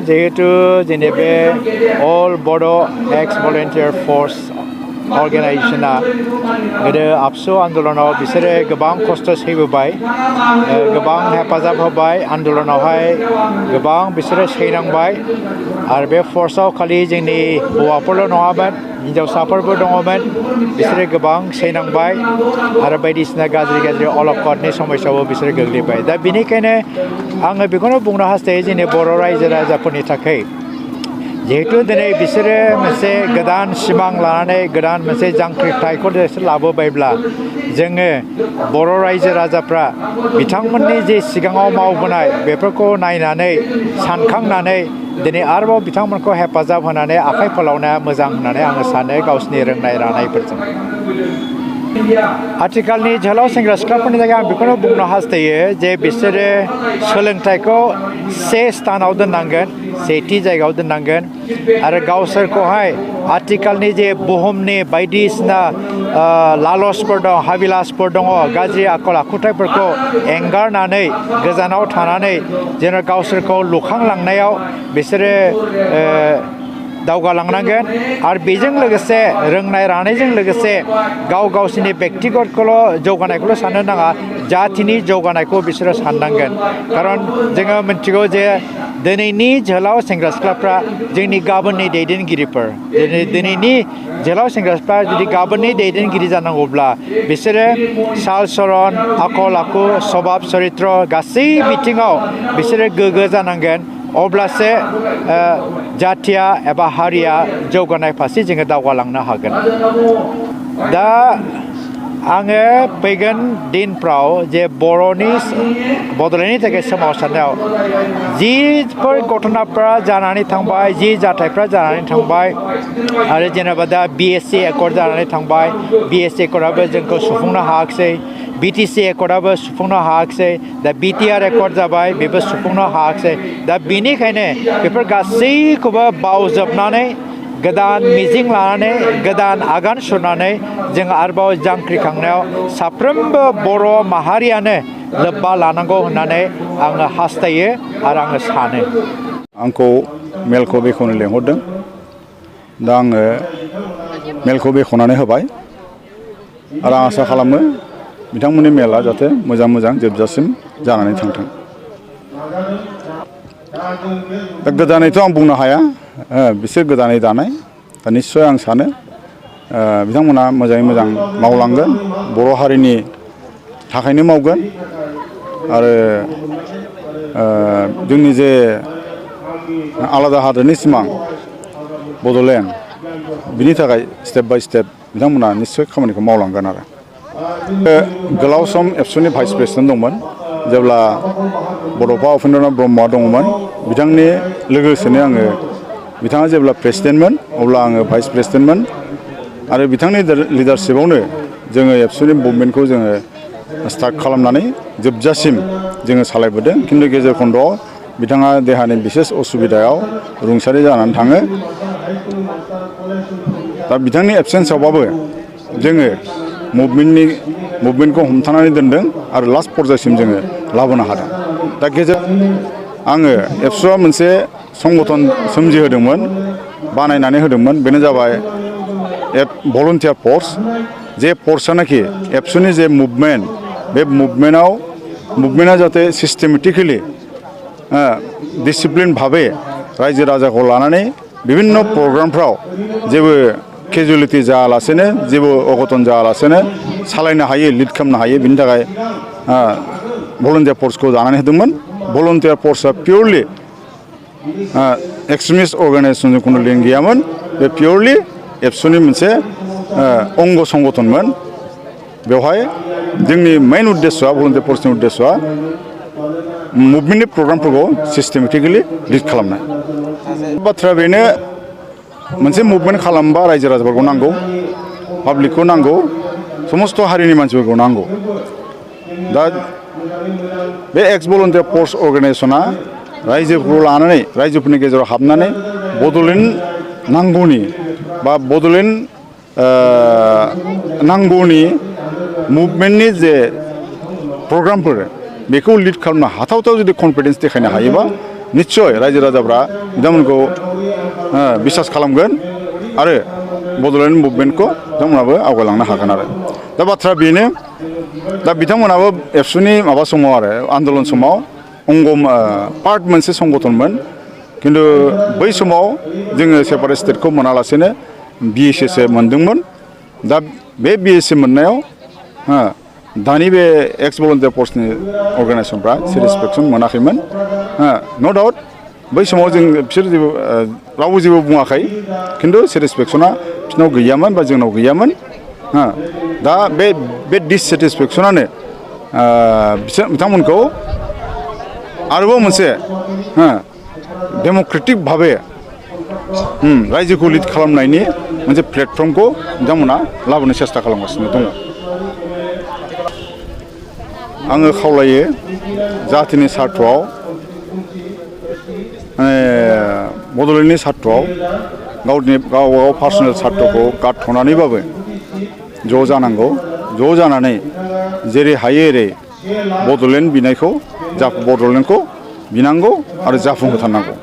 जिहेतु जोंनि बे All Bodo Ex Volunteer Force अर्गेनाइजेशना गोदो आबसु आन्दलनाव बिसोरो गोबां खस्थ' सैबोबाय गोबां हेफाजाब होबाय आन्दलनावहाय गोबां बिसोरो सैनांबाय आरो बे फर्सआव खालि जोंनि हौवाफोरल' नङामोन हिनजावसाफोरबो दङमोन बिसोरो गोबां सैनांबाय आरो बायदिसिना गाज्रि अलखदनि समस्यायावबो बिसोरो गोग्लैबाय दा बेनिखायनो आङो बेखौनो बुंनो हास्थायो जोंनि बर' रायजो राजाफोरनि थाखाय जिहेतु दिनै बिसोरो मोनसे गोदान सिमां लानानै गोदान मोनसे जांख्रिथायखौ लाबोबायब्ला जोङो बर' रायजो राजाफ्रा बिथांमोननि जे सिगाङाव मावबोनाय बेफोरखौ नायनानै सानखांनानै दिनै आरोबाव बिथांमोनखौ हेफाजाब होनानै आखाइ फोलावनाया मोजां होननानै आङो सानो गावसिनि रोंनाय रानायफोरजों आथिखालनि जोहोलाव सेंग्रा सिख्लाफोरनि थाखाय आं बेखौनो बुंनो हास्थायो जे बिसोरो सोलोंथाइखौ से स्थानाव दोननांगोन सेथि जायगायाव दोननांगोन आरो गावसोरखौहाय आथिखालनि जे बुहुमनि बायदिसिना लालसफोर दं हाबिलासफोर दङ गाज्रि आखल आखुथायफोरखौ एंगारनानै गोजानाव थानानै जेन गावसोरखौ लुखांलांनायाव बिसोरो दावगालांनांगोन आरो बेजों लोगोसे रोंनाय रानायजों लोगोसे गावसिनि बेक्तिगतखौल' जौगानायखौल' साननो नाङा जातिनि जौगानायखौ बिसोरो साननांगोन खारन जोङो मिथिगौ जे दिनैनि जोहोलाव सेंग्रा सिख्लाफ्रा जोंनि गाबोननि दैदेनगिरिफोर दिनैनि जोहोलाव सेंग्रा सिख्ला जुदि गाबोननि दैदेनगिरि जानांगौब्ला बिसोरो साल सलन आखल आखु सभाब चरित्र गासै बिथिङाव बिसोरो गोग्गो जानांगोन अब्लासो जातिया एबा हारिया जौगानाय फारसे जोङो दावगालांनो हागोन दा आङो फैगोन दिनफ्राव जे बड'लेण्डनि थाखाय सोमावसारनायाव जिफोर घटनाफ्रा जानानै थांबाय जि जाथायफ्रा जानानै थांबाय आरो जेनेबा दा BSC एकर्ड जानानै थांबाय BSC एकर्डआबो जोंखौ सुफुंनो हायाखिसै BTC एकर्डआबो सुफुंनो हायाखिसै दा BTR एकर्ड जाबाय बेबो सुफुंनो हायाखिसै दा बेनिखायनो बेफोर गासैखौबो बावजोबनानै गोदान मिजिं लानानै गोदान आगान सुरनानै जों आरोबाव जांख्रिखांनायाव साफ्रोमबो बर' माहारियानो लोब्बा लानांगौ होननानै आङो हास्थायो आरो आङो सानो आंखौ मेलखौ बेखेवनो लेंहरदों दा आङो मेलखौ बेखेवनानै होबाय आरो आं आसा खालामो बिथांमोननि मेला जाहाथे मोजां जोबजासिम जानानै थांथों दा गोदानैथ' आं बुंनो हाया बिसोर गोदानै दानाय दा निस्सय आं सानो बिथांमोना मोजाङै मोजां मावलांगोन बर' हारिनि थाखायनो मावगोन आरो जोंनि जे आलादा हादोरनि सिमां बड'लेण्ड बिनि थाखाय स्टेप बाय स्टेप बिथांमोना निस्सय खामानिखौ मावलांगोन आरो गोलाव सम एबसुनि भाइस प्रेसिडेन्ट दंमोन जेब्ला बड'फा उपेन्द्रनाथ ब्रह्मआ दंमोन बिथांनि लोगोसेनो आङो बिथाङा जेब्ला प्रेसिडेन्टमोन अब्ला आङो भाइस प्रेसिडेन्टमोन आरो बिथांनि लिडारशिपआवनो जोङो एबसुनि मुभमेन्टखौ जोङो स्टार्ट खालामनानै जोबजासिम जोङो सालायबोदों खिन्थु गेजेर खन्द'आव बिथाङा देहानि बिसेस असुबिदायाव रुंसारि जानानै थाङो दा बिथांनि एबसेन्सआवबाबो जोङो मुभमेन्टखौ हमथानानै दोनदों आरो लास्ट पर्जायसिम जोङो लाबोनो हादों दा आङो एबसुआ मोनसे संगठन सोमजिहोदोंमोन बानायनानै होदोंमोन बेनो जाबाय भलन्टियार फर्स जे फर्सआनाखि एबसुनि जे मुभमेन्ट बे मुभमेन्टआ जाहाथे सिस्टेमेटिकेलि डिसिप्लिन भाबै रायजो राजाखौ लानानै बिभिन्न प्रग्रामफ्राव जेबो केजुवेलिटि जायालासेनो जेबो अघटन जायालासेनो सालायनो हायो लिड खालामनो हायो बिनि थाखाय भलन्टियार फर्सखौ दानानै होदोंमोन भलन्टियार फर्सआ पियरलि एक्सट्रिमिस्ट अर्गानाइजेसनजों खुनु लिंक गैयामोन बे पियरलि एबसुनि मोनसे अंग संगठनमोन बेवहाय जोंनि मेइन उद्देश्यआ भलन्टियार फर्सनि उद्देश्यआ मुभमेन्टनि प्रग्रामफोरखौ सिस्टेमेटिकेलि लिड खालामनाय बाथ्राया बेनो मोनसे मुभमेन्ट खालामबा रायजो राजाफोरखौ नांगौ पाब्लिकखौ नांगौ समस्त हारिनि मानसिफोरखौ नांगौ दा बे एक्स भलन्टियार फर्स अर्गानाइजेसना रायजोफोरखौ लानानै रायजोफोरनि गेजेराव हाबनानै बड'लेण्ड नांगौनि बा बड'लेण्ड नांगौनि मुभमेन्टनि जे प्रग्रामफोर बेखौ लिड खालामनो हाथावथाव जुदि कनफिडेन्स देखायनो हायोबा निस्सय रायजो राजाफ्रा बिथांमोनखौ बिसास खालामगोन आरो बड'लेण्ड मुभमेन्टखौ बिथांमोनाबो आवगायलांनो हागोन आरो दा बाथ्रा बेनो दा बिथांमोनाबो एबसुनि माबा समाव आरो आन्दलन समाव अंग पार्ट मोनसे संगठनमोन खिन्थु बै समाव जोङो सेपारेट स्टेटखौ मोनालासेनो BSS मोनदोंमोन दा बे BSS मोननायाव दानि बे एक्स भलन्टियार फर्सनि अर्गानाइजेसनफ्रा सेटिसफेक्सन मोनाखैमोन न' डाउट बै समाव जों बिसोर जेबो रावबो जेबो बुङाखै खिन्थु सेटिसफेक्सना बिसोरनाव गैयामोन बा जोंनाव गैयामोन दा बे डिससेटिसफेक्सनानो बिथांमोनखौ आरोबाव मोनसे डेम'क्रेटिक भाबे रायजोखौ लिड खालामनायनि मोनसे प्लेटफर्मखौ बिथांमोना लाबोनो सेस्था खालामगासिनो दङ आङो खावलायो जातिनि सार्थआव बड'लेण्डनि सार्थआव गावबागाव पार्सनेल सार्थखौ गारथ'नानैबाबो ज' जानांगौ ज' जानानै जेरै हायो एरै बड'लेण्ड बिनायखौ बड'लेण्डखौ बिनांगौ आरो जाफुंहोथारनांगौ